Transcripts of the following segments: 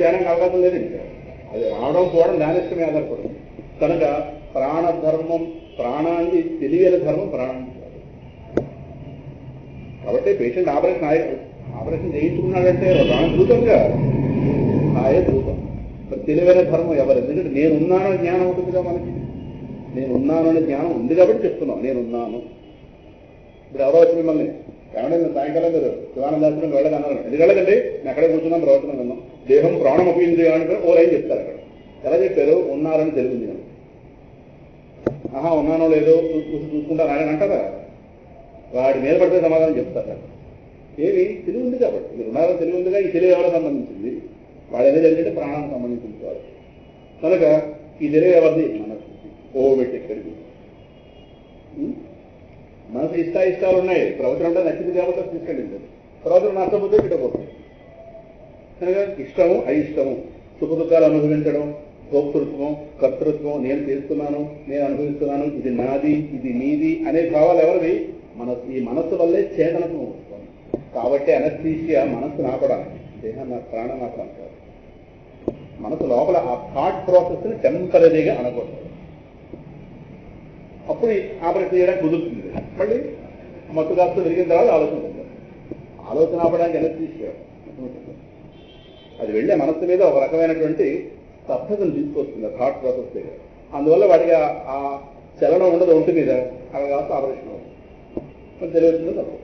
ధ్యానానికి అవకాశం లేదు. ఇంకా అది రావడం పోవడం దాని ఇష్టమే ఆధారపడుతుంది. కనుక ప్రాణధర్మం, ప్రాణాన్ని తెలియని ధర్మం ప్రాణాన్ని. కాబట్టి పేషెంట్ ఆపరేషన్ చేయించుకున్నాడంటే ప్రాణం దూతంగా ఆయే దూతం. తెలివైన ధర్మం ఎవరు? ఎందుకంటే నేనున్నాను అనే జ్ఞానం ఉంటుందిగా మనకి. నేనున్నాను అనే జ్ఞానం ఉంది కాబట్టి చెప్తున్నాం నేనున్నాను. ఇప్పుడు ఎవరో వచ్చి మిమ్మల్ని ఏమంటే నేను సాయంకాలం మీరు శివానందాశ్రమం వెళ్ళగన్నారు. ఎందుకు వెళ్ళకండి, నేను అక్కడే కూర్చున్నాం, ప్రవచనం విన్నాం. దేహం ప్రాణం ఉపయోగించాలని ఓ లైన్ చెప్తారు. అక్కడ ఎలా చెప్పారు? ఉన్నారని తెలిసింది. ఆహా ఉన్నానో లేదో చూసుకుంటాను ఆయన అంటారా? వాడి మీద పడితే సమాధానం చెప్తారు. ఏమి తెలివి ఉంది కాబట్టి, మీరు ఉన్నారని తెలివి ఉందిగా. ఈ తెలివి ఎవరికి సంబంధించింది? వాడు ఏదో జరిగితే ప్రాణానికి సంబంధించింది కాదు. కనుక ఈ తెలివి ఎవరిది? మనకు. ఓ పెట్టి ఎక్కడికి మనసు ఇష్టాలు ఉన్నాయి. ప్రవచనం అంటే నచ్చింది కాబట్టి తీసుకెళ్ళింది. ప్రవచనం నష్టపోతే పెట్టబోతుంది. కనుక ఇష్టము అయిష్టము, సుఖ దుఃఖాలు అనుభవించడం, భోక్తృత్వం, కర్తృత్వం, నేను చేస్తున్నాను, నేను అనుభవిస్తున్నాను, ఇది నాది, ఇది నీది అనే భావాలు ఎవరివి? ఈ మనస్సు వల్లే చేతనత్వం వస్తుంది. కాబట్టి అనస్థీషియా మనస్సు నాపడానికి, దేహం ప్రాణం నాపడానికి కాదు. మనసు లోపల ఆ థాట్ ప్రాసెస్ని టెంపరీగా అనకూడదు. అప్పుడు ఆపరేషన్ చేయడానికి కుదురుతుంది. మళ్ళీ మత్తు కాస్త పెరిగిన తర్వాత ఆలోచన ఉంటుంది. ఆలోచన ఆపడానికి అనస్థీషియా అది వెళ్ళే మనస్సు మీద ఒక రకమైనటువంటి స్తబ్దతను తీసుకొస్తుంది థాట్ ప్రాసెస్ దగ్గర. అందువల్ల వాడికి ఆ చలనం ఉండదు ఒంటి మీద. అలా కాస్త ఆపరేషన్ అవుతుంది, తెలియవచ్చిందో తప్పు.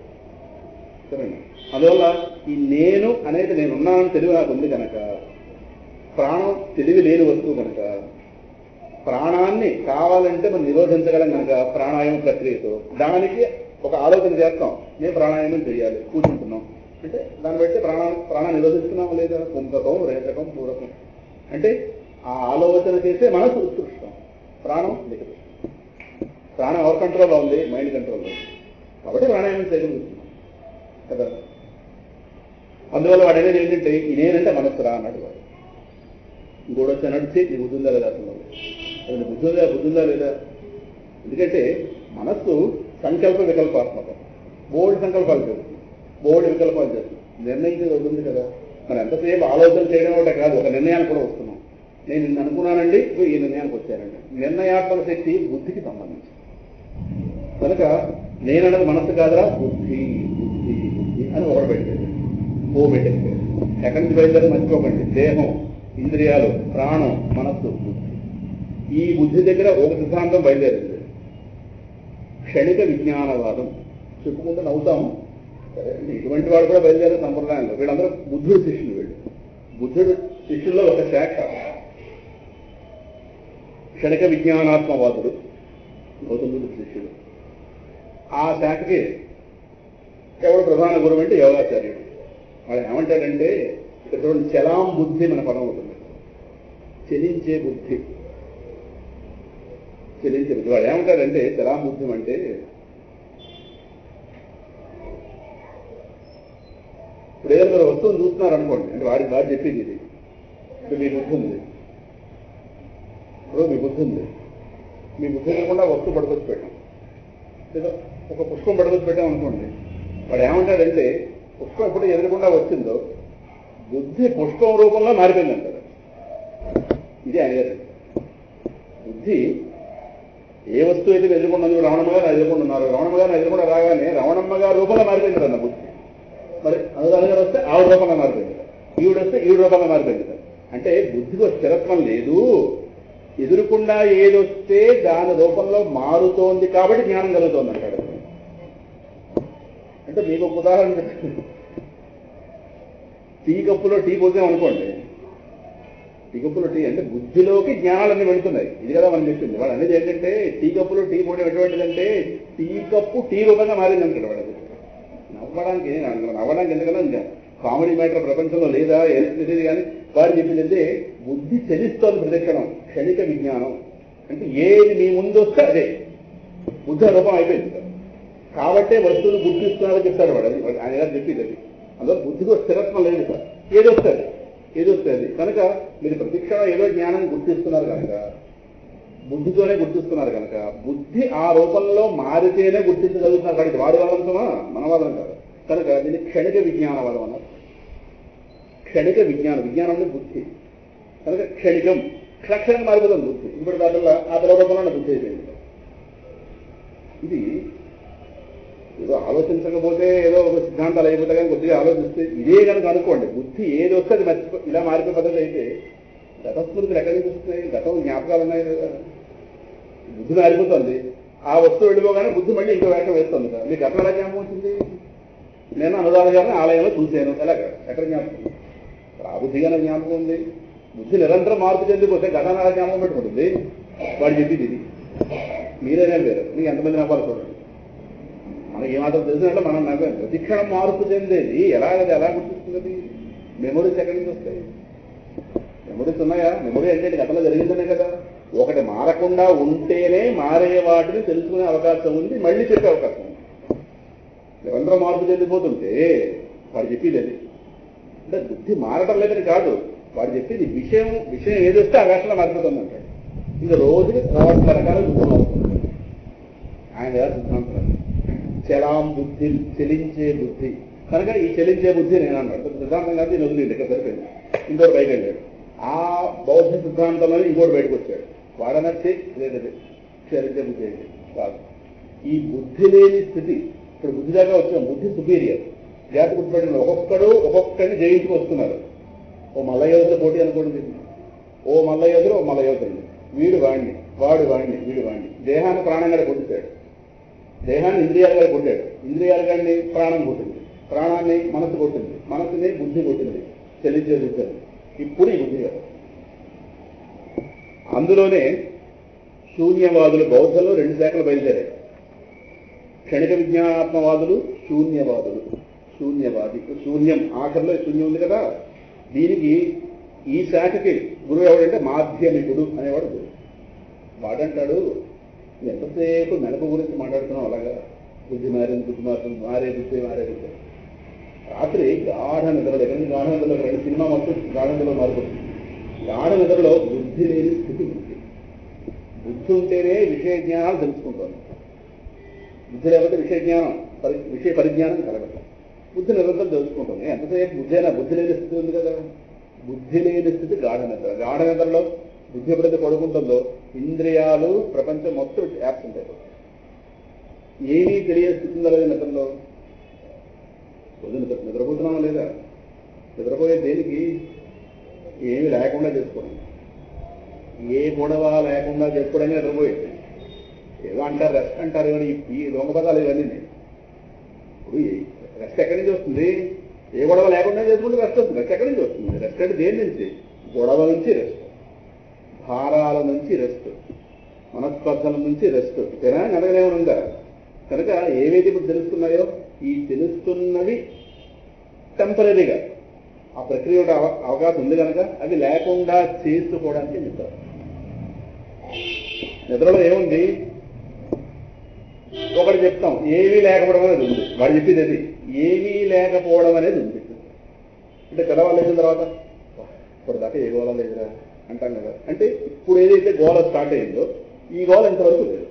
సరేనా? అందువల్ల ఈ నేను అనేది నేనున్నానని తెలివి నాకు ఉంది కనుక, ప్రాణం తెలివి లేని వస్తువు కనుక, ప్రాణాన్ని కావాలంటే మనం నిరోధించగలం కనుక ప్రాణాయామ ప్రక్రియతో దానికి ఒక ఆలోచన చేస్తాం. నేను ప్రాణాయామం చేయాలి, కూర్చుంటున్నాం అంటే దాన్ని బట్టి ప్రాణాన్ని నిరోధిస్తున్నాం లేదా? కుంభకం, రేచకం, పూరకం అంటే ఆ ఆలోచన చేసే మనసు ఉత్కృష్టం, ప్రాణం నికృష్టం. ప్రాణం ఎవరి కంట్రోల్లో ఉంది? మైండ్ కంట్రోల్లో ఉంది. కాబట్టి ప్రాణాయామం చేయగలుగుతున్నాం కదా. అందువల్ల వాడు అనేది ఏంటంటే నేనంటే మనస్సు రా అన్నాడు వాడు. ఇంకోటి వచ్చి నడిచి నీ బుద్ధి ఉందా లేదా? అసలు అది బుద్ధి ఉందా లేదా? ఎందుకంటే మనస్సు సంకల్ప వికల్పాత్మకం. బోల్డ్ సంకల్పాలు చేస్తుంది, బోల్డ్ వికల్పాలు చేస్తుంది. నిర్ణయించేది అవుతుంది కదా. మనం ఎంతసేపు ఆలోచన చేయడం ఒకటే కాదు, ఒక నిర్ణయానికి కూడా వస్తున్నాం. నేను నిన్ను అనుకున్నానండి, ఈ నిర్ణయానికి వచ్చానండి. నిర్ణయాత్మక శక్తి బుద్ధికి సంబంధించి కనుక నేనన్నది మనస్సు కాదురా, బుద్ధి బుద్ధి బుద్ధి అని ఒకటి పెట్టేది. ఓ పెట్టేది. ఎక్కడి నుంచి బయలుదేరి మర్చిపోకండి. దేహం, ఇంద్రియాలు, ప్రాణం, మనస్సు, బుద్ధి. ఈ బుద్ధి దగ్గర ఒక సిద్ధాంతం బయలుదేరింది, క్షణిక విజ్ఞానవాదం. చెప్పుకుంటూ నవ్వుతాము సరే. ఇటువంటి వాడు కూడా బయలుదేరే సంప్రదాయంలో వీళ్ళందరూ బుద్ధుడు శిష్యులు. వీళ్ళు బుద్ధుడు శిష్యుల్లో ఒక శాఖ క్షణిక విజ్ఞానాత్మవాదుడు, గౌతముడు శిష్యుడు. ఆ శాఖకి ఎవడు ప్రధాన గురువు అంటే యోగాచార్యుడు. వాడు ఏమంటాడంటే ఇక్కడ చలాం బుద్ధి మన పదం అవుతుంది, చలించే బుద్ధి. చలించే బుద్ధి వాడు ఏమంటాడంటే చలాం బుద్ధి అంటే ఇప్పుడు ఏదైనా మీరు వస్తువుని చూస్తున్నారు అనుకోండి, అంటే వాడు చెప్పింది ఇది. ఇప్పుడు మీ బుద్ధి ఉంది, ఇప్పుడు మీ బుద్ధి ఉంది. మీ బుద్ధి లేకుండా వస్తువు పడుకొచ్చి పెట్టాం, లేదా ఒక పుష్పం పడుకొచ్చి పెట్టాం అనుకోండి. వాడు ఏమంటాడంటే పుష్పం ఎప్పుడు ఎదురకుండా వచ్చిందో బుద్ధి పుష్పం రూపంలో మారిపోయింది అంటారు. ఇది అనేది బుద్ధి ఏ వస్తువు అయితే ఎదుర్కొండ రమణమ్మ గారు ఎదుర్కొంటున్నారు, రమణమ్మ గారిని ఎదుర్కొండ రాగానే రమణమ్మ గారి రూపంలో మారిపోయింది కదా బుద్ధి. మరి అనురాధ గారు వస్తే ఆవిడ రూపంగా మారిపోయింది, ఈవిడ వస్తే ఈవిడ రూపంగా మారిపోయింది. అంటే బుద్ధికి స్థిరత్వం లేదు. ఎదురుకుండా ఏదొస్తే దాని రూపంలో మారుతోంది కాబట్టి జ్ఞానం కలుగుతోంది అంటాడు. అంటే మీకు ఒక ఉదాహరణ చెప్తాను. టీ కప్పులో టీ పోసాం అనుకోండి, టీ కప్పులో టీ అంటే బుద్ధిలోకి జ్ఞానాలన్నీ వెళుతున్నాయి. ఇది కదా మనం చెప్పింది. వాడు అనేది ఏంటంటే టీ కప్పులో టీ పోవడం ఎటువంటిదంటే టీ కప్పు టీ రూపంగా మారింది అంటాడు వాడు. నవ్వడానికి ఎందుకన్నా ఇంకా కామెడీ మ్యాటర్ ప్రపంచంలో లేదా తెలియదు. కానీ వాడు చెప్పిందంటే బుద్ధి చలిస్తోంది ప్రదక్షిణం, క్షణిక విజ్ఞానం. అంటే ఏది మీ ముందు వస్తే అదే బుద్ధి రూపం అయిపోయింది సార్. కాబట్టే వస్తువులు గుర్తిస్తున్నారని చెప్తాడు వాడు. అది ఆయన గారు చెప్పింది అది. అందులో బుద్ధికి స్థిరత్వం లేదు సార్. ఏదొస్తుంది కనుక మీరు ప్రతిక్షణం ఏదో జ్ఞానం గుర్తిస్తున్నారు కనుక, బుద్ధితోనే గుర్తిస్తున్నారు కనుక బుద్ధి ఆ రూపంలో మారితేనే గుర్తించగలుగుతున్నారు. కాబట్టి వాడి వాదంతమా మన వాదం కాదు. కనుక దీన్ని క్షణిక విజ్ఞానవాదం అన్నారు. క్షణిక విజ్ఞానం, విజ్ఞానం అంటే బుద్ధి కనుక క్షణికం, క్షణక్షణంగా మారిపోతుంది బుద్ధి. ఇప్పుడు దాంట్లో ఆ పిలవడంలో బుద్ధి అయిపోయింది. ఇది ఏదో ఆలోచించకపోతే ఏదో ఒక సిద్ధాంతాలు అయిపోతే కానీ కొద్దిగా ఆలోచిస్తే ఇదే కనుక అనుకోండి, బుద్ధి ఏది వస్తే అది ఇలా మారిపోయే పద్ధతి అయితే గతస్మృతులు ఎక్కడి నుంచి వస్తున్నాయి? గతం జ్ఞాపకాలు ఉన్నాయి కదా, బుద్ధి మారిపోతుంది. ఆ వస్తువు వెళ్ళిపోగానే బుద్ధి మళ్ళీ ఇంకో వేషం వేస్తుంది కదా. మీకు గతం ఎలా జ్ఞాపకం వచ్చింది? నేను అనురాధ గారిని ఆలయంలో చూశాను, ఎలాగా ఎక్కడ జ్ఞాపకం? ఆ బుద్ధిగానే జ్ఞాపకం ఉంది. బుద్ధి నిరంతరం మార్పు చెందిపోతే గతాన్ని అలా జ్ఞాపకం పెట్టుకుంటుంది. వాడు చెప్పింది ఇది, మీరేనే వేరు, మీకు ఎంతమంది నవ్వాలి చూడండి. మనకి ఏమాత్రం తెలిసినట్టు మనం నవ్వాను. ప్రతిక్షణం మార్పు చెందేది ఎలా గుర్తిస్తుంది? మెమొరీస్ ఎక్కడి నుంచి వస్తాయి? మెమొరీస్ ఉన్నాయా? మెమొరీ అంటే గతంలో జరిగిందనే కదా. ఒకటి మారకుండా ఉంటేనే మారే వాటిని తెలుసుకునే అవకాశం ఉంది, మళ్ళీ చెప్పే అవకాశం ఉంది. నిరంతరం మార్పు చెందిపోతుంటే వాడు చెప్పేది అది అంటే బుద్ధి మారటం లేదని కాదు, వాడు చెప్పేది విషయం ఏది వస్తే ఆ వేషంలో మారిపోతుంది అంటాడు. ఇంకా రోజుకి 40 రకాల బుద్ధి మారుతుంది. ఆయన గారు సిద్ధాంతం చలాం బుద్ధి, చెలించే బుద్ధి. కనుక ఈ చెలించే బుద్ధి నేను అన్నాడు. సిద్ధాంతం కాదు, నేను వదిలేదు, ఇక్కడ సరిపోయింది. ఇంకోటి పైకి వెళ్ళాడు. ఆ బౌద్ధ సిద్ధాంతంలో ఇంకోటి బయటకు వచ్చాడు. వాడనొచ్చి లేదది చలించే బుద్ధి ఏంటి కాదు. ఈ బుద్ధి లేని స్థితి, ఇప్పుడు బుద్ధి దాకా వచ్చాం. బుద్ధి సుపీరియర్. జాతి గుర్తుపెట్టిన ఒక్కొక్కడిని జయించుకు వస్తున్నారు. ఓ మల్లయోధుల పోటీ అనుకోండి. ఓ మల్లయోధులు, ఓ మల్లయోధులు. వీడు వాణ్ణి, వాడు వాణ్ణి, వీడు వాణ్ణి. దేహాన్ని ప్రాణంగా కొట్టాడు, దేహాన్ని ఇంద్రియాలుగా కొట్టాడు, ఇంద్రియాలు గారిని ప్రాణం కొట్టింది, ప్రాణాన్ని మనసు కొట్టింది, మనసుని బుద్ధి కొట్టింది, చెల్లించే బుద్ధి. ఇప్పుడు ఈ బుద్ధి కాదు. అందులోనే శూన్యవాదులు, బౌద్ధంలో 2 శాఖలు బయలుదేరాయి. క్షణిక విజ్ఞానాత్మవాదులు, శూన్యవాదులు. శూన్యవాది, శూన్యం ఆఖరిలో శూన్యం ఉంది కదా. దీనికి ఈ శాఖకి గురువు ఎవడంటే మాధ్యమికుడు అనేవాడు గురువు. వాడంటాడు, ఎంతసేపు మెలకు గురించి మాట్లాడుతున్నాం, అలాగా బుద్ధి మారింది, మారే బుద్ధి. రాత్రి గాఢ నిద్రలో, ఎక్కడి గాఢ నిద్రలో 2 సినిమా మొత్తం గాఢ నిద్రలో మారిపోతుంది. గాఢ నిద్రలో బుద్ధి లేని స్థితి ఉంది. బుద్ధి ఉంటేనే విషయ జ్ఞానాలు తెలుసుకుంటాను. బుద్ధి లేకపోతే విషయ పరిజ్ఞానం కలగదు. బుద్ధి నిరంతరం తెలుసుకుంటుంది. ఎంతసేపు బుద్ధి అయినా బుద్ధి లేని స్థితి ఉంది కదా. బుద్ధి లేని స్థితి గాఢ నిద్ర. గాఢ నిద్రలో బుద్ధి ఎప్పుడైతే పడుకుంటుందో ఇంద్రియాలు, ప్రపంచం మొత్తం యాబ్సెంట్ అయిపోతుంది. ఏమీ తెలియని స్థితి ఉందా లేదా నిద్రలో? నిద్రపోతున్నామా లేదా? నిద్రపోయే దేనికి? ఏమి లేకుండా చేసుకోవడం, ఏ గొడవ లేకుండా చేసుకోవడానికి నిద్రపోయేది. ఏదో అంటారు రెస్ట్ అంటారు, కానీ ఈ దొంగ పదాలు ఇవన్నీ. ఇప్పుడు రెస్ట్ ఎక్కడి నుంచి వస్తుంది? ఏ గొడవ లేకుండా చేసుకుంటే రెస్ట్ వస్తుంది. రెస్ట్ ఎక్కడి నుంచి వస్తుంది? రెస్ట్ అంటే దేని నుంచి? గొడవ నుంచి రెస్ట్, భారాల నుంచి రెస్ట్, మనస్పర్ధల నుంచి రెస్ట్. ఇతరా అనగానేమైనా ఉందా? కనుక ఏవైతే ఇప్పుడు తెలుస్తున్నాయో ఈ తెలుస్తున్నవి టెంపరీగా ఆ ప్రక్రియ అవకాశం ఉంది కనుక అవి లేకుండా చేసుకోవడానికి నిద్ర. నిద్రలో ఏముంది? ఒకటి చెప్తాం, ఏమీ లేకపోవడం అనేది ఉంది. వాడు చెప్పేది అది ఏమీ లేకపోవడం అనేది ఉంది. అంటే పిల్లవాళ్ళు లేచిన తర్వాత ఇప్పుడు దాకా ఏ గోళ లేదురా అంటాం కదా. అంటే ఇప్పుడు ఏదైతే గోళ స్టార్ట్ అయిందో ఈ గోళ ఇంతవరకు లేదు.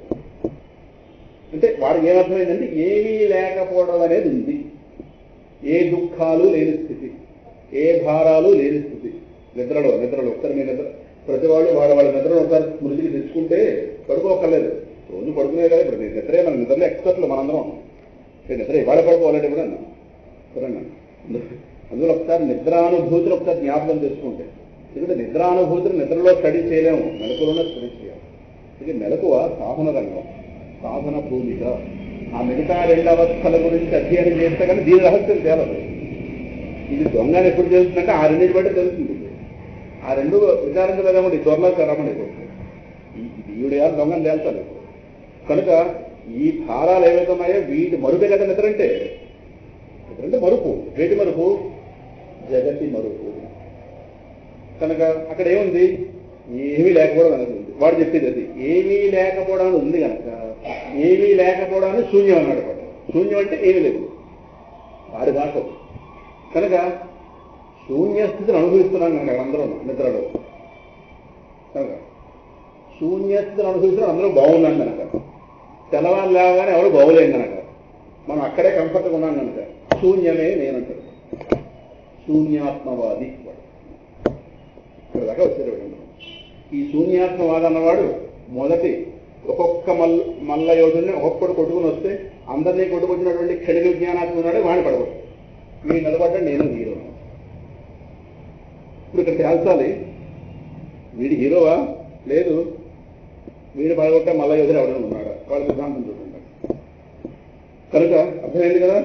అంటే వాడికి ఏమర్థమైందంటే ఏమీ లేకపోవడం అనేది ఉంది. ఏ దుఃఖాలు లేని స్థితి, ఏ భారాలు లేని స్థితి. నిద్రలో ఒకసారి మీ నిద్ర ప్రతి వాళ్ళు వాళ్ళ నిద్రను ఒకసారి స్మృతికి తెచ్చుకుంటే పడుకోక్కర్లేదు. రోజు పడుకునే కదా. ఇప్పుడు నిద్రే మన నిద్రలో ఎక్స్పర్ట్లు మనందరం. నిద్ర ఇవాళ పడుకోవాలంటే కూడా చూడండి. అందులో ఒకసారి నిద్రానుభూతిని ఒకసారి జ్ఞాపకం తెచ్చుకుంటే, ఎందుకంటే నిద్రానుభూతిని నిద్రలో స్టడీ చేయలేము, మెలకువలోనే స్టడీ చేయాలి. ఇది మెలకువ సాధన రంగం, సాధన భూమిక. ఆ మిగతా 2 అవస్థల గురించి అధ్యయనం చేస్తే కానీ దీని రహస్యం తేలదు. ఇది దొంగని ఎప్పుడు తెలుస్తుందంటే ఆ 2 బట్టి తెలుస్తుంది. ఆ 2 విచారించలేదమ్మడి త్వరలో రమ్మని ఈవిడ దొంగని తేల్చాలి. కనుక ఈ భారాలు ఏవైతే ఉన్నాయో వీటి మరుపే కదా నిద్రంటే. నిద్రంటే మరుపు. వేటి మరుపు? జగతి మరుపు. కనుక అక్కడ ఏముంది? ఏమీ లేకపోవడం అనేది ఉంది. వాడు చెప్పేది అది ఏమీ లేకపోవడం ఉంది కనుక ఏమీ లేకపోవడాన్ని శూన్యం అన్నాడు. శూన్యం అంటే ఏమీ లేదు వాడి భాష. కనుక శూన్యస్థితిని అనుభవిస్తున్నాం కనుక అందరూ నిద్రలో. కనుక శూన్యస్థితిని అనుభవిస్తున్నాం అందరూ బాగున్నాం కనుక. తెల్లవారు లేవగానే ఎవరు బాగులేం కనుక మనం అక్కడే కంఫర్ట్గా ఉన్నాం కనుక శూన్యమే నేనంటాడు. శూన్యాత్మవాది వాడు. ఇక్కడ దాకా వచ్చారు వీళ్ళు. ఈ శూన్యాత్మవాది అన్నవాడు మొదటి ఒక్కొక్క మల్ల యోధుల్ని ఒక్కొక్కడు కొట్టుకుని వస్తే అందరినీ కొట్టుకొచ్చినటువంటి క్షణిక విజ్ఞానాత్మ ఉన్నాడు, వాడిని పడగొట్టు. వీడు నిలబడ్డాడు, నేను హీరో. ఇప్పుడు ఇక్కడ తేల్చాలి, వీడి హీరోవా లేదు, వీడు పడగొట్టే మల్ల యోధుడు ఎవరైనా ఉన్నాడా, వాళ్ళ సిద్ధాంతం చూస్తుంటాడు. కనుక అర్థమైంది కదా,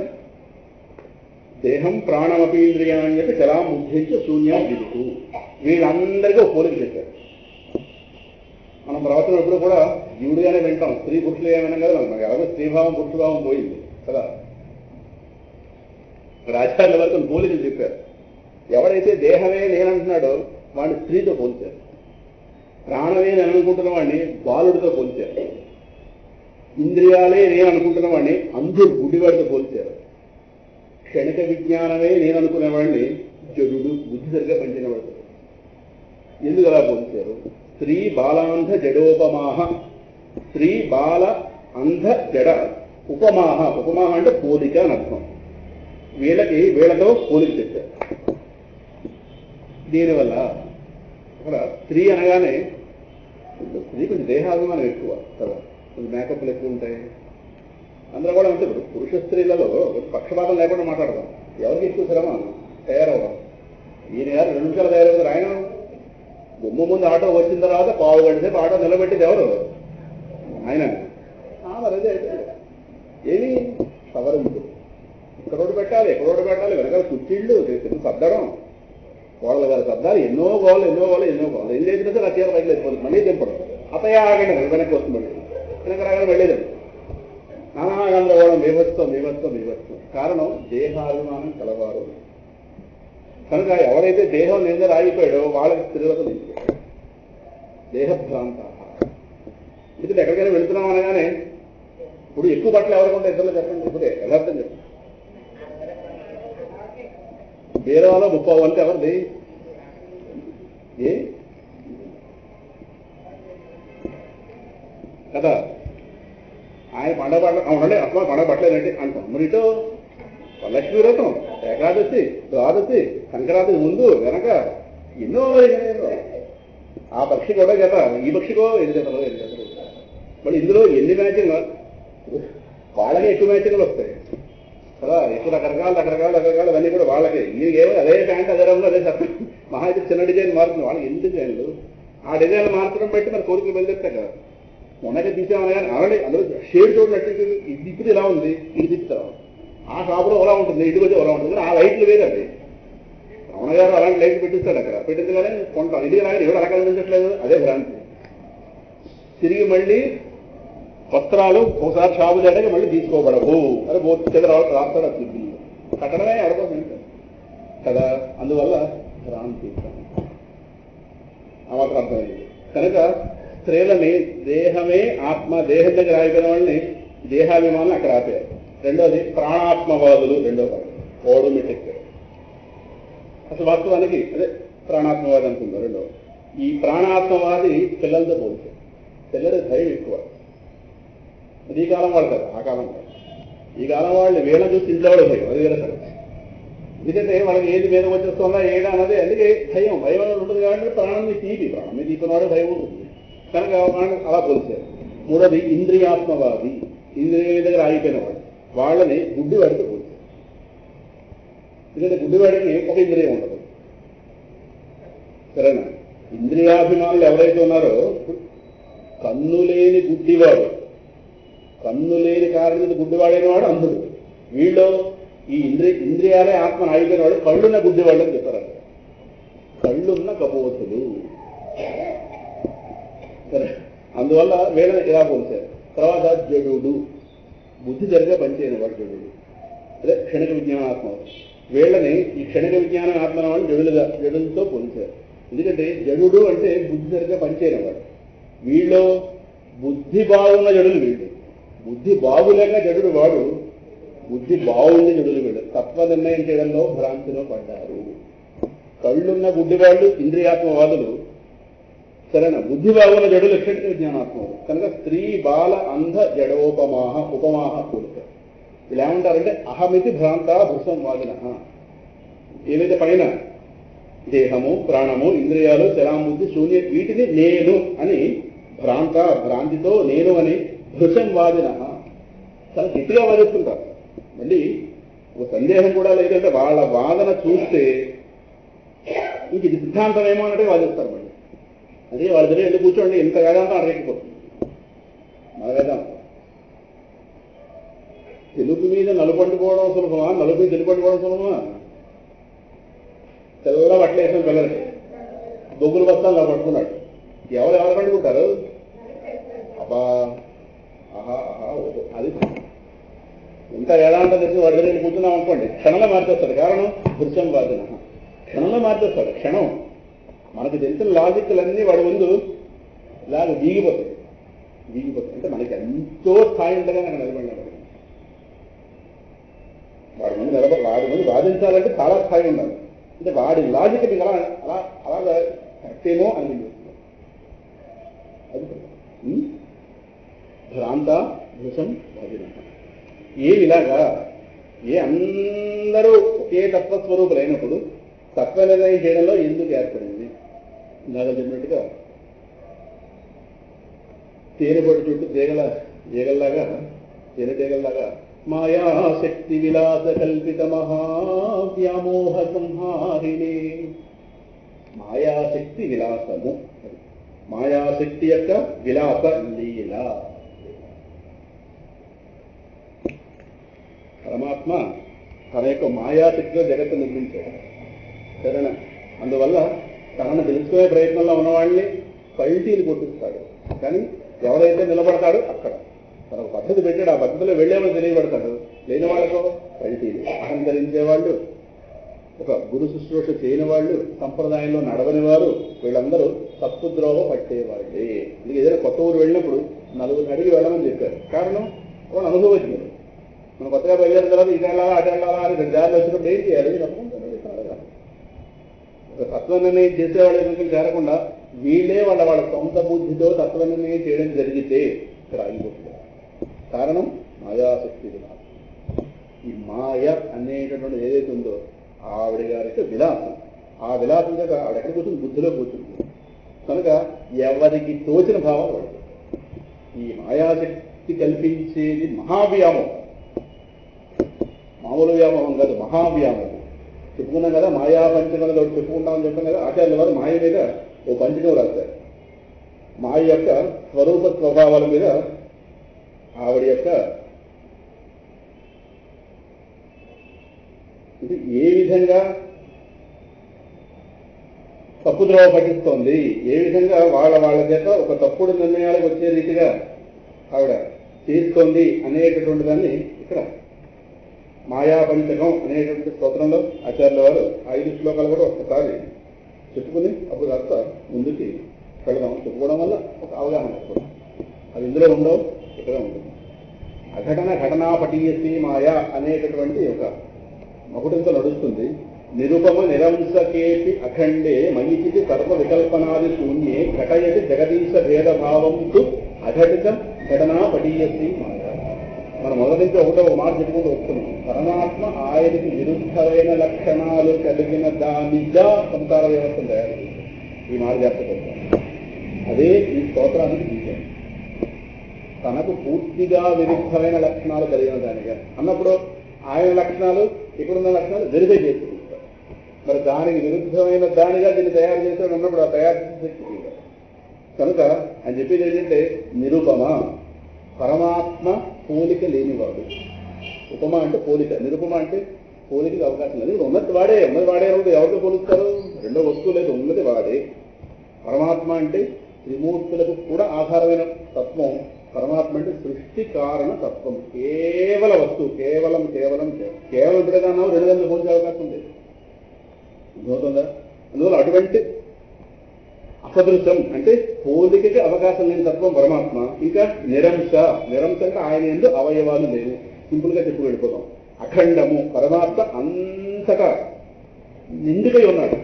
దేహం ప్రాణమపీంద్రియాన్ని చెప్పి చలా ముద్ధించి శూన్యం విదుకు. వీళ్ళందరికీ ఒక పోలిక చెప్పారు. మనం ప్రవచనం ఎప్పుడు కూడా జీవుడిగానే వింటాం, స్త్రీ పురుషులు ఏమైనా కదా, మనకి ఎవరో స్త్రీభావం పురుషుభావం పోయింది కదా. ఆచార్యుల వరకు పోలికలు చెప్పారు. ఎవడైతే దేహమే నేనంటున్నాడో వాడిని స్త్రీతో పోల్చారు, ప్రాణమే నేను అనుకుంటున్న వాడిని బాలుడితో పోల్చారు, ఇంద్రియాలే నేను అనుకుంటున్న వాడిని అంధుడు గుడ్డివాడితో పోల్చారు, క్షణిక విజ్ఞానమే నేను అనుకునేవాడిని జడుడు బుద్ధి సరిగా పనిచేయవాడు. ఎందుకు అలా పోల్చారు? స్త్రీ బాలాంధ జడోపమాహ, స్త్రీ బాల అంధ జడ ఉపమాహ, ఉపమాహ అంటే పోలిక అని అర్థం. వీళ్ళతో పోలిక తెచ్చారు. దీనివల్ల అక్కడ స్త్రీ అనగానే స్త్రీ కొంచెం దేహాభిమానం ఎక్కువ కదా, కొంచెం మేకప్లు ఎక్కువ ఉంటాయి. అందరూ కూడా అంతే. ఇప్పుడు పురుష స్త్రీలలో పక్షపాతం లేకుండా మాట్లాడదాం. ఎవరికి ఎక్కువ శ్రమ తయారవడం. ఈయన గారు 2 నిమిషాలు తయారవుతారు. ఆయన గుమ్మ ముందు ఆటో వచ్చిన తర్వాత పావు గంట సేపు ఆటో నిలబెట్టేది ఎవరు? ఆయన. మరి అదే ఏమి సవరింపు, ఇక్కడ రోడ్డు పెట్టాలి, ఇక్కడ రోడ్డు పెట్టాలి, వెనకాల కుర్చీళ్ళు సర్దడం, వాళ్ళ గారు సర్దాలు, ఎన్నో గోళ్ళు. ఏం చేసినా సరే అత్యారు పైకి లేకపోతుంది, మళ్ళీ దింపడం. అతయ్య ఆగండి, వెనక్కి వస్తుంది, వెనక రాగానే వెళ్ళేది. నానాగందరగోళం, వివత్సం. కారణం దేహాభిమానం కలవారు. కనుక ఎవరైతే దేహం నింద ఆగిపోయాడో వాళ్ళకి స్త్రీలతో నిలిచిపోయాడు. దేహభ్రాంత. ఎందుకంటే ఎక్కడికైనా వెళుతున్నాం అనగానే ఇప్పుడు ఎక్కువ బట్టలు ఎవరికంటే ఇద్దరు చెప్పండి, ఇప్పుడే యథార్థం చెప్పండి. బీరవాలో 30 వంతు ఎవరిది? ఏ కదా, ఆయన పండగ పట్ల అవునండి, అట్లా పండగ పట్టలేదండి అంటాం. మరి ఇటో లక్ష్మీ వ్రతం, ఏకాదశి, ద్వాదశి, సంక్రాంతి ముందు వెనక ఎన్నో. ఆ పక్షి కూడా చేత ఈ పక్షికో 8 జతలు. మరి ఇందులో ఎన్ని మ్యాచింగ్, వాళ్ళకే ఎక్కువ మ్యాచింగ్లు వస్తాయి కదా. ఎక్కువ రకరకాలు అవన్నీ కూడా వాళ్ళకే. ఈయనకేమో అదే ప్యాంట్, అదే రంగు, అదే షర్ట్. మహా అయితే చిన్న డిజైన్ మారుతుంది, వాళ్ళకి ఎన్ని డిజైన్లు. ఆ డిజైన్లు మార్చడం బట్టి మరి కోరికలు బయలుదేరుతాయి కదా. మొన్నకే తీసామని కానీ ఆల్రెడీ అందులో షేడ్ చూడనట్టు ఇది తిప్పితే ఇలా ఉంది, ఇది తిప్పుతా. ఆ షాపులో ఎలా ఉంటుంది, ఇటుకు వచ్చి ఎలా ఉంటుంది. ఆ లైట్లు వేరండి. రమణ గారు అలాంటి లైట్లు పెట్టిస్తాడు అక్కడ, పెట్టింది కానీ కొంటాం. ఇది రాగానే ఎవరు అలా కనిపించట్లేదు, అదే భ్రాంతి. తిరిగి మళ్ళీ వస్త్రాలు ఒకసారి షాపు చేయడానికి మళ్ళీ తీసుకోబడవు అని బోర్డు రాస్తాడు. అది కట్టడమే అడగదు కదా. అందువల్ల భ్రాంతి ఆ మాత్రం అర్థమైంది. కనుక స్త్రీలని దేహమే ఆత్మ, దేహం దగ్గర ఆగిపోయిన వాళ్ళని దేహాభిమానం అక్కడ ఆపారు. రెండోది ప్రాణాత్మవాదులు, రెండో ఓడోమెటిక్. అసలు వాస్తవానికి అదే ప్రాణాత్మవాది అనుకుందాం. రెండో ఈ ప్రాణాత్మవాది పిల్లలతో పోల్చారు. పిల్లలకి ధైర్యం ఎక్కువ. అది ఈ కాలం వాళ్ళు కదా, ఆ కాలం వాళ్ళు. ఈ కాలం వాళ్ళు వీళ్ళ చూసి ఇంట్లో వాళ్ళు భయం, అది వేరే సంగతి. ఎందుకంటే వాళ్ళకి ఏది మీద వచ్చేస్తుందా ఏడా అన్నది. అందుకే భయం ఉంటుంది కాబట్టి ప్రాణం మీద తీపిన వాడు భయం ఉంటుంది. కనుక అలా పోల్చారు. మూడోది ఇంద్రియాత్మవాది, ఇంద్రియ దగ్గర ఆగిపోయిన వాడు, వాళ్ళని గుడ్డివాడితో పోల్చారు. ఎందుకంటే గుడ్డివాడికి ఒక ఇంద్రియం ఉండదు. సరేనా? ఇంద్రియాభిమానులు ఎవరైతే ఉన్నారో, కన్ను లేని గుడ్డివాడు, కన్ను లేని కారణం గుడ్డివాడైన వాడు అంధుడు. వీళ్ళు ఈ ఇంద్రియాలే ఆత్మను ఆగిపోయిన వాడు కళ్ళున్న గుడ్డివాళ్ళు అని చెప్తారు. కళ్ళున్న కపోతులు. సరే, అందువల్ల వీళ్ళని ఇలా పోల్చారు. తర్వాత జడుడు, బుద్ధి జరిగే పనిచేయని వాడు జడుడు. అదే క్షణిక విజ్ఞానాత్మ. వీళ్ళని ఈ క్షణిక విజ్ఞాన ఆత్మ వాళ్ళు జడులతో పోల్చారు. ఎందుకంటే జడుడు అంటే బుద్ధి సరిగ్గా పనిచేయని వాడు. వీళ్ళు బుద్ధి బాగున్న జడులు వీళ్ళు. బుద్ధి బాగులేక జడుడు వాడు, బుద్ధి బాగుంది జడులు వీళ్ళు. తత్వ నిర్ణయం చేయడంలో భ్రాంతిలో పడ్డారు. కళ్ళున్న గుడ్డివాళ్ళు ఇంద్రియాత్మవాదులు, సరేనా? బుద్ధి బాగున్న జడులు క్షణిక విజ్ఞానాత్మవాదు. కనుక స్త్రీ బాల అంధ ఉపమాహ పోలిక. వీళ్ళు ఏమంటారంటే అహమితి భ్రాంత భృసం వాదిన. ఏదైతే పైన దేహము, ప్రాణము, ఇంద్రియాలు, చలాబుద్ధి, శూన్య, వీటిని నేను అని భ్రాంతితో నేను అని భృశం వాదిన చాలా గట్టిగా వాదిస్తుంటారు. మళ్ళీ ఒక సందేహం కూడా లేదంటే వాళ్ళ వాదన చూస్తే ఇంక ఇది సిద్ధాంతం ఏమో అన్నట్టు వాదిస్తారు. మళ్ళీ అదే వాళ్ళ దగ్గర వెళ్ళి కూర్చోండి, ఇంత వేదాంతం అడగకపోతుంది. మన వేదాంతం తెలుగు మీద నలుపండుకోవడం సులభమా, నలుపు మీద తెలుపండుకోవడం సులభమా? తెల్ల బట్టలు వేసిన పిల్లలకి బొగ్గులు బస్తాలు పట్టుకున్నాడు. ఎవరు పండుకుంటారు? అబ్బా ఆహా ఆహా అది ఇంత వేదాంతం తెలిసి వాడి దగ్గర కూర్చున్నాం అనుకోండి, క్షణంలో మార్చేస్తాడు. కారణం దృశ్యం వాదిన, క్షణంలో మార్చేస్తాడు. క్షణం మనకు తెలిసిన లాజిక్లన్నీ వాడి ముందు ఇలాగ వీగిపోతాయి. అంటే మనకి ఎంతో స్థాయి ఉండగా నాకు నిలబడినాడు. వాడి ముందు వాదించాలంటే చాలా స్థాయి ఉండాలి. అంటే వాడి లాజిక్ మీకు అలాగా కరెక్టేమో అనిపిస్తుంది. అది భ్రాంత భృశం వాదిన. ఇలాగా అందరూ ఒకే తత్వస్వరూపులైనప్పుడు తత్వ నిర్ణయం చేయడంలో ఎందుకు ఏర్పడింది? ఇందాక చెప్పినట్టుగా తేనెపొడి చుట్టూ తేనెటీగల్లాగా మాయాశక్తి విలాస కల్పిత మహావ్యామోహ సంహారిణి. మాయాశక్తి విలాసము, మాయాశక్తి యొక్క విలాస లీల. పరమాత్మ తన యొక్క మాయాశక్తిలో జగత్తు నిర్మించాడు. సరేనా? అందువల్ల తనను తెలుసుకునే ప్రయత్నంలో ఉన్నవాడిని పల్టీలు కొట్టిస్తాడు. కానీ ఎవరైతే నిలబడతాడో అక్కడ తన ఒక పద్ధతి పెట్టాడు. ఆ పద్ధతిలో వెళ్ళేవాళ్ళు తెలియబడతాడు. లేని వాళ్ళకు పల్టీలు. అహంకరించేవాళ్ళు, ఒక గురు శుశ్రూష చేయని వాళ్ళు, సంప్రదాయంలో నడవని వారు, వీళ్ళందరూ తప్పుద్రోవ పట్టేవాళ్ళే. ఇది ఏదైనా కొత్త ఊరు వెళ్ళినప్పుడు నలుగురిని అడిగి వెళ్ళమని చెప్పారు. కారణం వాళ్ళు అనుభవించారు. మనం కొత్తగా బయలుదేరిన తర్వాత ఇది వెళ్ళాలా అటు వెళ్ళాలా అని రెండు దారిలో వచ్చినప్పుడు ఏం చేయాలి? తత్వ నిర్ణయం చేసేవాళ్ళు ఎందుకు చేరకుండా వీళ్ళే వాళ్ళ సొంత బుద్ధితో తత్వ నిర్ణయం చేయడం జరిగితే ఇక్కడ ఆగిపోతుంది. కారణం మాయాశక్తి విలాసం. ఈ మాయ అనేటటువంటి ఏదైతే ఉందో ఆవిడ గారికి విలాసం. ఆ విలాసం చేత ఆవిడ ఎక్కడ కూర్చుంది? బుద్ధిలో కూర్చుంది. కనుక ఎవరికి తోచిన భావాలు పడుతుంది. ఈ మాయాశక్తి కల్పించేది మహావ్యామోహం. మామూలు వ్యామోహం కాదు, మహావ్యామోహం. చెప్పుకున్నాం కదా, మాయా పంచకంలో చెప్పుకుంటామని చెప్పాం కదా. ఆచార్యుల వారు మాయ మీద ఓ పంచకం రాశారు. మాయ యొక్క స్వరూప స్వభావాల మీద ఆవిడ యొక్క ఇది ఏ విధంగా తప్పుద్రోవ పట్టిస్తోంది, ఏ విధంగా వాళ్ళ చేత ఒక తప్పుడు నిర్ణయాలకు వచ్చే రీతిగా ఆవిడ చేస్తోంది అనేటటువంటి దాన్ని ఇక్కడ మాయా పంచకం అనేటువంటి స్తోత్రంలో ఆచార్యుల వారు 5 శ్లోకాలు కూడా ఒకసారి చెప్పుకుని అప్పుడు కాస్త ముందుకి వెళదాం. చెప్పుకోవడం వల్ల ఒక అవగాహన వస్తుంది. అది ఇందులో ఉండవు, ఇక్కడ ఉంటుంది. ఘటనా పటీయసి మాయా అనేటటువంటి ఒక మకుటంతో నడుస్తుంది. నిరుపమ నిరంసకేపి అఖండే మయిచితి సర్వ వికల్పనాది శూన్యే ఘటయతి జగదీశ భేదభావం తు అఘటితం ఘటనా పటీయసి మాయా. మనం మొదటి నుంచి ఒక మాట చెప్పుకుంటూ వస్తున్నాం. పరమాత్మ ఆయనకి విరుద్ధమైన లక్షణాలు కలిగిన దానిగా సంసార వ్యవస్థ తయారు. ఈ మాట జాగ్రత్త. అదే ఈ స్తోత్రానికి బీజం. తనకు పూర్తిగా విరుద్ధమైన లక్షణాలు కలిగిన దానిగా అన్నప్పుడు ఆయన లక్షణాలు, ఇక్కడున్న లక్షణాలు వెరిఫై చేసుకుంటారు. మరి దానికి విరుద్ధమైన దానిగా దీన్ని తయారు చేశాడు అన్నప్పుడు ఆ తయారు చేసే కనుక అని చెప్పేది ఏంటంటే నిరుపమ, పరమాత్మ పోలిక లేనివాడు. ఉపమ అంటే పోలిక, నిరుపమ అంటే పోలికకి అవకాశం లేదు. ఉన్నది వాడే ఎవరితో పోలుస్తారు? రెండో వస్తువు లేదు, ఉన్నది వాడే. పరమాత్మ అంటే త్రిమూర్తులకు కూడా ఆధారమైన తత్వం. పరమాత్మ అంటే సృష్టి కారణ తత్వం. కేవల వస్తువు, కేవలం ఇప్పుడేగా అన్నావు 2 గంటలు పోల్చే అవకాశం ఉంది. అర్థమవుతుందా? అందువల్ల అటువంటి అసదృశం అంటే పోలికకి అవకాశం లేని తత్వం పరమాత్మ. ఇంకా నిరంశ అంటే ఆయన యందు అవయవాలు లేవు. సింపుల్ గా చెప్పు వెళ్ళిపోతాం. అఖండము, పరమాత్మ అంతటా నిండుకై ఉన్నాడు.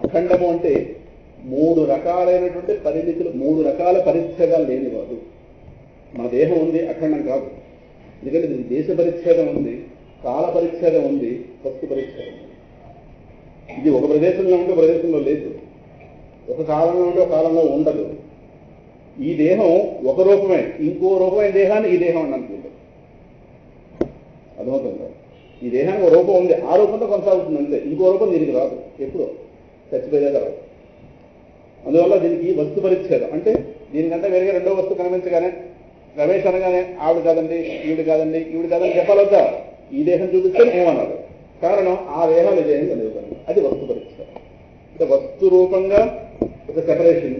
అఖండము అంటే 3 రకాలైనటువంటి పరిమితులు, 3 రకాల పరిచ్ఛేదాలు లేనివాడు. మన దేహం ఉంది, అఖండం కాదు. ఎందుకంటే దీనికి దేశ పరిచ్ఛేదం ఉంది, కాల పరిచ్ఛేదం ఉంది, వస్తు పరిచ్ఛేదం ఉంది. ఇది ఒక ప్రదేశంలో ఉంటే ప్రదేశంలో లేదు, ఒక కాలంలో ఉంటే ఒక కాలంలో ఉండదు. ఈ దేహం ఒక రూపమే, ఇంకో రూపమైన దేహాన్ని ఈ దేహం అని అనుకుంటుంది. అర్థమవుతుంది. ఈ దేహానికి ఒక రూపం ఉంది, ఆ రూపంతో కొనసాగుతుంది అంతే, ఇంకో రూపం దీనికి రాదు, ఎప్పుడో చచ్చిపోయేదా రాదు. అందువల్ల దీనికి వస్తు పరిచ్ఛేదం అంటే దీనికంటే వేరుగా రెండో వస్తువు కనిపించగానే రమేష్ అనగానే ఆవిడ కాదండి, ఈవిడ కాదండి, ఈవిడ కాదని చెప్పాలవుతా. ఈ దేహం చూపిస్తే ఏమన్నారు, కారణం ఆ దేహాలు ఈ దేహంగా లేవు. అది వస్తు పరిచ్ఛేదం. అంటే వస్తు రూపంగా ఒక సెపరేషన్,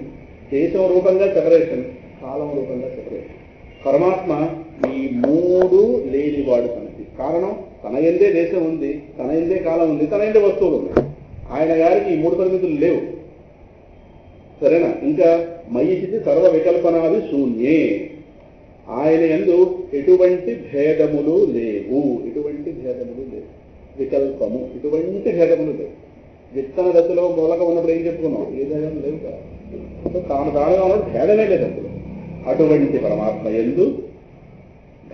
దేశం రూపంగా సెపరేషన్, కాలం రూపంగా సెపరేషన్. పరమాత్మ ఈ మూడు లేనివాడు తనకి. కారణం తన ఎందే దేశం ఉంది, తన ఎందే కాలం ఉంది, తన ఎందే వస్తువులు ఉన్నాయి. ఆయన గారికి ఈ మూడు పరిమితులు లేవు. సరేనా? ఇంకా మయిచితి సర్వ వికల్పనాది శూన్యే, ఆయన యందు ఎటువంటి భేదములు లేవు, ఎటువంటి భేదములు లేవు. వికల్పము, ఇటువంటి భేదములు లేవు. విత్తన దశలో మూలక ఉన్నప్పుడు ఏం చెప్పుకున్నాం, ఏ భేదం లేవు కదా. తాను తానుగా ఉన్నప్పుడు భేదమే లేదు అసలు. అటువంటి పరమాత్మ యందు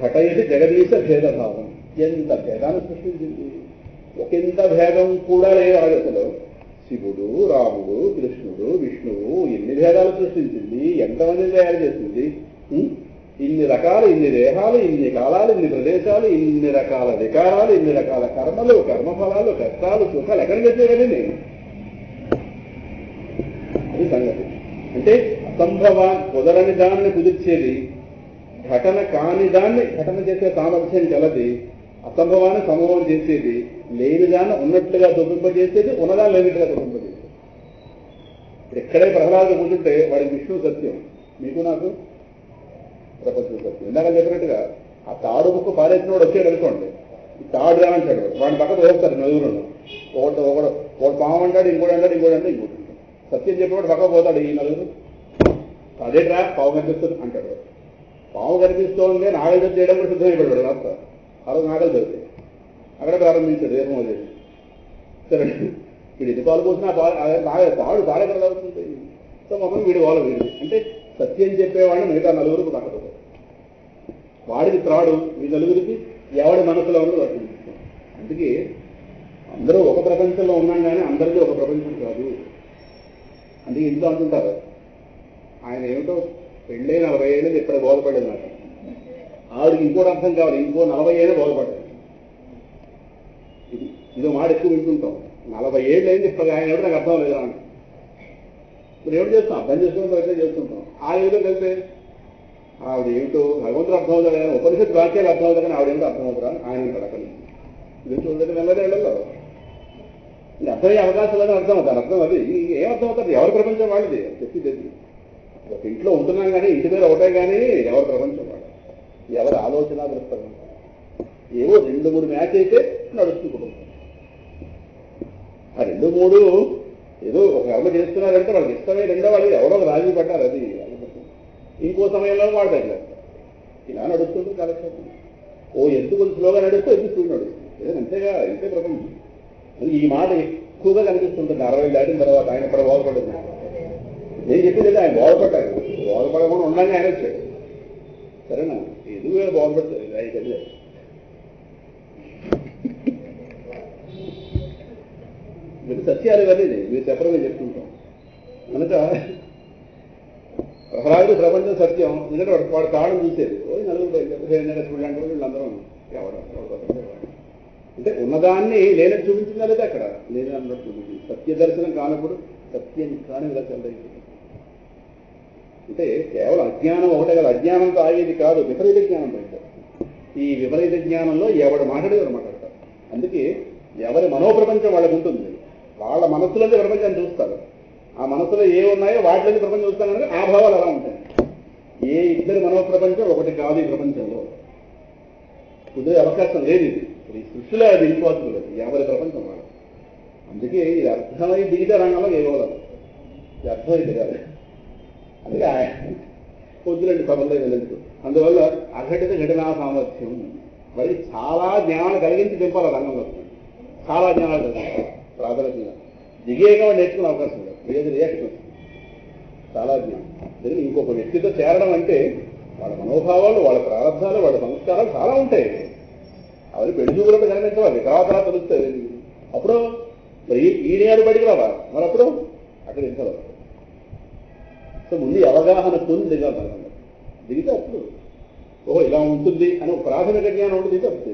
ఘటయతి జగదీశ భేదభావం. ఎంత భేదాన్ని సృష్టించింది, ఒకంత భేదం కూడా లేదు అసలు. శివుడు, రాముడు, కృష్ణుడు, విష్ణువు ఎన్ని భేదాలు సృష్టించింది, ఎంతమంది తయారు చేసింది. ఇన్ని రకాలు, ఇన్ని దేహాలు, ఇన్ని కాలాలు, ఇన్ని ప్రదేశాలు, ఇన్ని రకాల వికారాలు, ఇన్ని రకాల కర్మలు, కర్మఫలాలు, కష్టాలు, సుఖాలు ఎక్కడికి వచ్చేయండి. అది సంగతి. అంటే అసంభవ కుదరని దాన్ని కుదిర్చేది, ఘటన కాని దాన్ని ఘటన చేసే సామర్థ్యం కలది, అసంభవాన్ని సంభవం చేసేది, లేని దాన్ని ఉన్నట్టుగా చూపింపజేసేది, ఉన్నదాన్ని లేనిట్టుగా చూపింపజేసేది. ఎక్కడే ప్రహ్లాదుడు కూర్చుంటే వాడికి విష్ణువు సత్యం, మీకు నాకు ప్రపంచం సత్యం. ఇందాక చెప్పినట్టుగా ఆ తాడు ముక్కు పారేసినోడు వచ్చాడు అనుకోండి, ఈ తాడు రామంటాడు, వాడిని పక్కన వేస్తారు నలుగురు. ఒకడు పాము అంటాడు, ఇంకోటి అంటాడు, ఇంకోటి అంటే ఇంకోటి. సత్యం చెప్పేవాడు పక్క పోతాడు, ఈ నలుగురు అదేట్రా పావు కనిపిస్తుంది అంటాడు. పాము కనిపిస్తోంది నాగలు జత చేయడం కూడా సిద్ధమైపోయాడు రాస్త. ఆ రోజు నాగలు చదివితే అక్కడ ప్రారంభించాడు ఏమో చేసి. సరే వీడు ఎన్ని పాలు పోసినా తాడు తాడెక్కడ అవుతుంది. సో మొత్తం వీడి వాళ్ళ వీడి అంటే సత్యం చెప్పేవాడిని మిగతా నలుగురికి పక్కదు. వాడికి త్రాడు, ఈ నలుగురికి ఎవడి మనసులో ఉన్నది వర్తించుతాం. అందుకే అందరూ ఒక ప్రపంచంలో ఉన్నాం కానీ అందరికీ ఒక ప్రపంచం కాదు. అందుకే ఇంట్లో అంటుంటారు, ఆయన ఏమిటో పెళ్ళే 40 ఏళ్ళు ఇక్కడ బోధపడేది నాకు. ఆవిడికి ఇంకోటి అర్థం కావాలి, ఇంకో 40 ఏళ్ళు బోధపడ్డాడు. ఇదో మాట ఎక్కువ వింటుంటాం, 40 ఏళ్ళు అయింది ఇప్పుడు ఆయన ఎవరు నాకు అర్థం లేదా అని. ఇప్పుడు ఏమిటి చేస్తాం, అర్థం చేసుకుని ప్రయత్నం చేస్తుంటాం. ఆ ఏదో కలిపే ఆవిడ ఏమిటో భగవంతుడు అర్థం అవుతాడు కానీ ఉపనిషత్తు వాక్యాలు అర్థం అవుతా కానీ ఆవిడేమిటో అర్థం అవుతారా ఆయన ఉంటాడు. అక్కడ ఇది చూడండి నెల్లదే వెళ్ళలో ఇది అర్థమయ్యే అవకాశం లేదని అర్థం అవుతారు. అర్థం అది ఏం అర్థం అవుతారు, ఎవరి ప్రపంచం వాళ్ళది చెప్పి తెలియదు. ఒక ఇంట్లో ఉంటున్నాం కానీ ఇంటి మీద ఒకటే కానీ ఎవరి ప్రపంచం వాడు, ఎవరి ఆలోచన దృక్పథం. ఏవో 2-3 మ్యాచ్ అయితే నడుస్తూ కుటుంబం. ఆ 2-3 ఏదో ఒక కర్మ చేస్తున్నారంటే వాళ్ళకి ఇష్టమే, రెండో వాళ్ళకి ఎవరో రాజీ పడ్డారు, అది ఇంకో సమయంలో వాడు తగిలేస్తారు. ఇలా నడుస్తుంటే కాలక్షేపం. ఓ ఎందుకు కొంచెం స్లోగా నడుస్తూ ఎందుకు స్పీడ్ నడుస్తుంది, ఏదైనా అంతేగా, ఇంతే ప్రపంచం. ఈ మాట ఎక్కువగా కనిపిస్తుంటుంది 60 దాటిన తర్వాత. ఆయన ఇక్కడ బోధపడదు, నేను చెప్పింది ఆయన బోధపడ్డారు. బోధపడకుండా ఉండగా ఆయన వచ్చాడు. సరేనా, ఎదుగు బోధపడతారు ఆయన చదివారు. మీరు సత్యాలు ఇవన్నీ మీరు చెప్పడమే చెప్తుంటాం కనుక ప్రహ్లాదుడు ప్రపంచం సత్యం. ఎందుకంటే వాడు తాళం చూసేది నలుగురు చూడండి వీళ్ళందరూ ఎవరు అంటే ఉన్నదాన్ని లేనట్టు చూపించిందా లేదా, అక్కడ లేదని అన్నట్టు చూపించింది. సత్య దర్శనం కానప్పుడు సత్యం కాని ఇలా చెల్లైంది. అంటే కేవలం అజ్ఞానం ఒకటే కదా, అజ్ఞానంతో ఆగేది కాదు, విపరీత జ్ఞానం పెడతారు. ఈ విపరీత జ్ఞానంలో ఎవడు మాట్లాడేవారు మాట్లాడతారు. అందుకే ఎవరి మనోప్రపంచం వాళ్ళకు ఉంటుంది. వాళ్ళ మనస్సులోనే ప్రపంచాన్ని చూస్తారు. ఆ మనసులో ఏ ఉన్నాయో వాటిలోనే ప్రపంచం చూస్తాను కనుక ఆ భావాలు అలా ఉంటాయి. ఏ ఇద్దరి మనోప్రపంచం ఒకటి కాదు ఈ ప్రపంచంలో, కుదిరే అవకాశం లేదు. ఇది ఈ సృష్టిలో అది ఇంపాసిబుల్, ఎవరి ప్రపంచం వాళ్ళు. అందుకే ఇది అర్థమై దిగితే రంగంలో ఏమోలేదు, ఇది అర్థమైతే కాదు. అందుకే పొద్దులండి సభల్లో వెళ్ళేందుకు. అందువల్ల అఘటిత ఘటనా సామర్థ్యం మరి చాలా జ్ఞానాలు కలిగించి దింపాలి రంగంలో. చాలా జ్ఞానాలు కలిగించాలి ప్రాథమికంగా. దిగేగా నేర్చుకునే అవకాశం లేదు, ఏది రియాక్షన్ చాలా జ్ఞానం. దీనికి ఇంకొక వ్యక్తితో చేరడం అంటే వాళ్ళ మనోభావాలు, వాళ్ళ ప్రారంభాలు, వాళ్ళ సంస్కారాలు చాలా ఉంటాయి. అవన్నీ పెళ్లి చూపులతో కనిపించవాలి, తర్వాత తెలుస్తుంది. అప్పుడు ఈనేడు బడికి రావా, మరి అప్పుడు అక్కడ ఇంకవాలి. సో ముందు అవగాహన పొంది దిగాలి. దిగితే అప్పుడు ఓహో ఇలా ఉంటుంది అని ఒక ప్రాథమిక జ్ఞానం ఉంటుంది, దిగితే అప్పుడు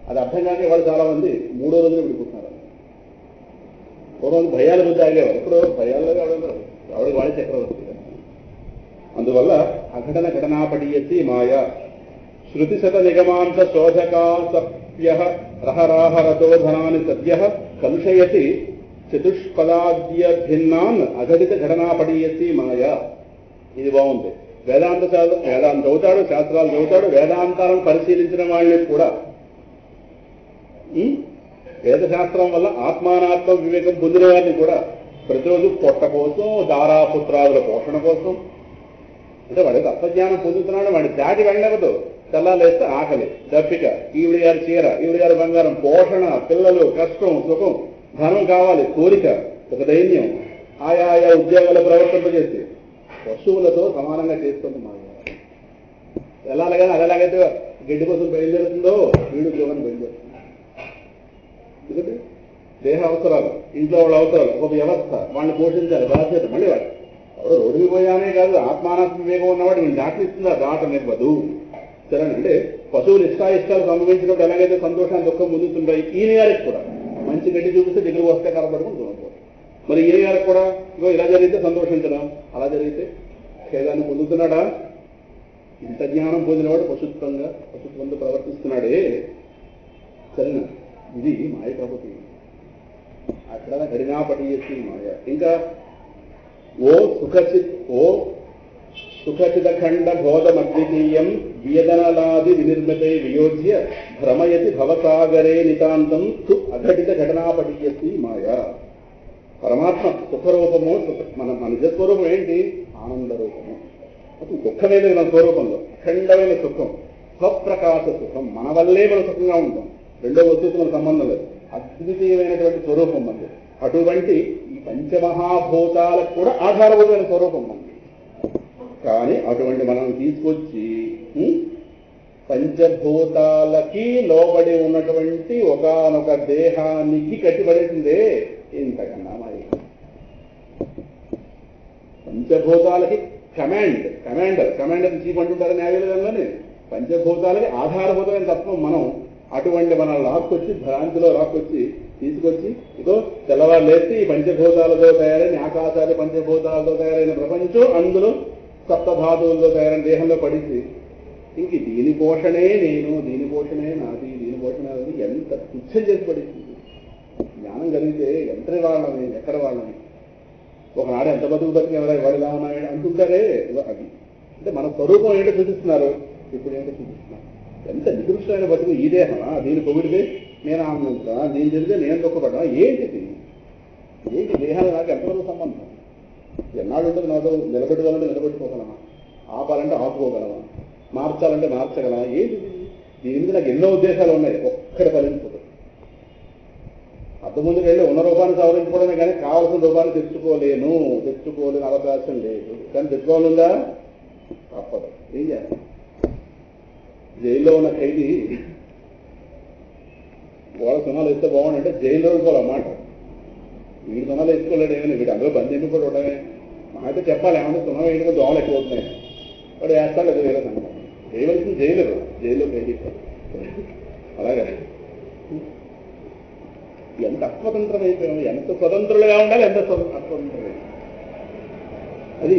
అది అర్థం కాక వాళ్ళు చాలా మంది 3వ రోజున విడిపోతున్నారు. పూర్వం భయాల బుద్ధి ఆగేవారు, ఇప్పుడు భయాల్లో ఆవిడ వాడి చక్రవర్తి. అందువల్ల అఘటన ఘటనాపడీయసి మాయ శృతిశత నిగమాంత శోధకా సప్య రహరాహరతోధనాన్ని సద్య కలుషయతి చతుష్పదాద్య భిన్నాన్ అఘటిత ఘటనాపడీయసి మాయ. ఇది బాగుంది. వేదాంతం చదువుతాడు, శాస్త్రాలు చదువుతాడు, వేదాంతాలను పరిశీలించిన వాళ్ళని కూడా వేదశాస్త్రం వల్ల ఆత్మానాత్మ వివేకం పొందిన వారిని కూడా ప్రతిరోజు పొట్ట కోసం, దారాపుత్రాదుల పోషణ కోసం, అంటే వాడికి తత్వజ్ఞానం పొందుతున్నాడు, వాడి దాటి వెళ్ళవద్దు. తెల్లాలేస్తే ఆకలి, దప్పిక, ఈవిడ గారి చీర, ఈవిడ గారి బంగారం, పోషణ, పిల్లలు, కష్టం, సుఖం, ధనం కావాలి, కోరిక, ఒక దైన్యం, ఆయా ఉద్యోగాలు ప్రవర్తింపజేసి పశువులతో సమానంగా చేస్తుంది మా వెళ్ళాలిగానే. అది ఎలాగైతే గడ్డి కోసం బయలుదేరుతుందో వీడు ఉద్యోగాన్ని బయలుదేరుతుంది. ఎందుకంటే దేహ అవసరాలు, ఇంట్లో వాళ్ళ అవసరాలు, ఒక వ్యవస్థ, వాళ్ళని పోషించాలి, బాధ్యత. మళ్ళీ వాడు ఎవరు రోడ్డుకి పోయానే కాదు, ఆత్మానాత్మ వివేకం ఉన్నవాడు వీళ్ళు దాటిస్తుందా, దాటనివ్వదు. సరే అంటే పశువులు ఇష్టాలు సంభవించినప్పుడు ఎలాగైతే సంతోషాన్ని దుఃఖం పొందుతుంటాయి, ఈయన గారికి కూడా మంచి గడ్డి చూపిస్తే దగ్గర వస్తే కలపడడం దూరం. మరి ఈయన గారికి కూడా ఇగో ఇలా జరిగితే సంతోషించడం, అలా జరిగితే ఖేదాన్ని పొందుతున్నాడా? ఇంత జ్ఞానం పొందినవాడు పశుత్వంతో ప్రవర్తిస్తున్నాడే. సరేనా? ఇది మాయ కాబట్టి అక్కడ ఘటనాపడీయసి మాయ. ఇంకా ఓ సుఖచిదఖండ బోధమద్వితీయం వ్యదనలాది వినిర్మితై వియోజ్య భ్రమయతి భవసాగరే నితాంతం తు అఘటిత ఘటనాపడీయసి మాయ. పరమాత్మ సుఖరూపము, మన నిజస్వరూపం ఏంటి? ఆనంద రూపము. అసలు దుఃఖమే లేదు మన స్వరూపంలో, అఖండమైన సుఖం, స్వప్రకాశ సుఖం. మన వల్లే మనం సుఖంగా ఉంటాం, రెండో వస్తువుతో మన సంబంధం లేదు. అద్వితీయమైనటువంటి స్వరూపం మనది. అటువంటి ఈ పంచమహాభూతాలకు కూడా ఆధారభూతమైన స్వరూపం మనది. కానీ అటువంటి మనం తీసుకొచ్చి పంచభూతాలకి లోబడి ఉన్నటువంటి ఒకానొక దేహానికి కట్టిపడేసిందే ఇంతకన్నా మాయ. పంచభూతాలకి కమాండర్ చీఫ్ అంటుంటారు న్యాయవేదంలోనే. పంచభూతాలకి ఆధారభూతమైన తత్వం మనం. అటువంటి మనం లాక్కొచ్చి, భ్రాంతిలో లాక్కొచ్చి తీసుకొచ్చి, ఇదో తెల్లవారు లేస్తే ఈ పంచభూతాలతో తయారైన ఆకాశాలు, పంచభూతాలతో తయారైన ప్రపంచం, అందులో సప్తధాతువులతో తయారైన దేహంలో పడింది. ఇంక దీని పోషణే నేను, దీని పోషణే నాది, దీని పోషణ అది ఎంత తుచ్చం చేసి పడింది. జ్ఞానం కలిగితే ఎంత వాళ్ళని, ఎక్కడ వాళ్ళని, ఒకనాడు ఎంత బతుకు వాడు ఇలా ఉన్నాడు అంటుంటారే. అది అంటే మన స్వరూపం ఏంటో చూపిస్తున్నారు, ఇప్పుడు ఏంటో చూపిస్తున్నారు. ఎంత నికృష్టమైన బతుకు ఈ దేహమా, దీని పొగిడితే నేను ఆనందించా, దీని జరిగితే నేను దుఃఖపడ్డా. ఏంటిది? ఏంటి దేహాన్ని నాకు ఎంతవరకు సంబంధం? ఎన్నాడు ఉంటుంది నాతో? నిలబెట్టుకోవాలంటే నిలబెట్టుకోగలమా, ఆపాలంటే ఆపుకోగలమా, మార్చాలంటే మార్చగలమా? ఏంటిది? దీని మీద నాకు ఎన్నో ఉద్దేశాలు ఉన్నాయి, ఒక్కడి ఫలించదు. అంత ముందుకు వెళ్ళి ఉన్న రూపాన్ని సవరించుకోవడమే కానీ కావాల్సిన రూపాన్ని తెచ్చుకోలేని అవకాశం లేదు. కానీ తెచ్చుకోవాలందా? తప్పదు. ఏం చేయాలి? జైల్లో ఉన్న ఖైదీ వాళ్ళ సున్నాలు వేస్తే బాగుండంటే జైల్లో వేసుకోవాలన్నమాట. వీడు సున్నాలు వేసుకోలేడు ఏమైనా, వీడు అందరూ బంద్ ఎందుకు కూడా ఉండమే. మాకైతే చెప్పాలి, ఏమంటే సున్నా వేయడం దోమలు ఎక్కువ అవుతున్నాయి, వాడు వేస్తాడు. అది వేరే సంగతి. చేయవలసింది జైల్లో ఖైదీ. అలాగే ఎంత అస్వతంత్రం అయిపోయాము, ఎంత స్వతంత్రులుగా ఉండాలి, ఎంత అస్వతంత్రమే. అది